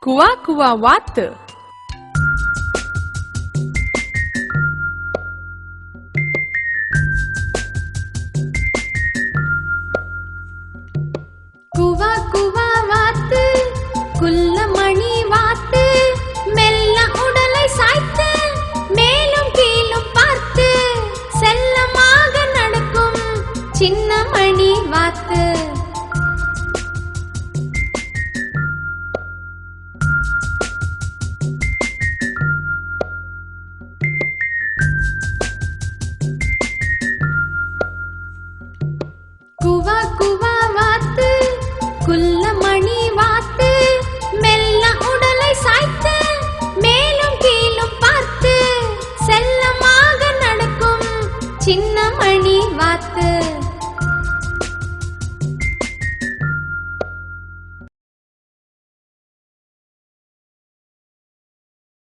குவா குவா வாத்து. குவா குவா வாத்து, குள்ளமணி வாத்து, மெல்ல உடலை சாய்த்து மேலும் கீழும் பார்த்து செல்லமாக நடக்கும் சின்ன மணி வாத்து.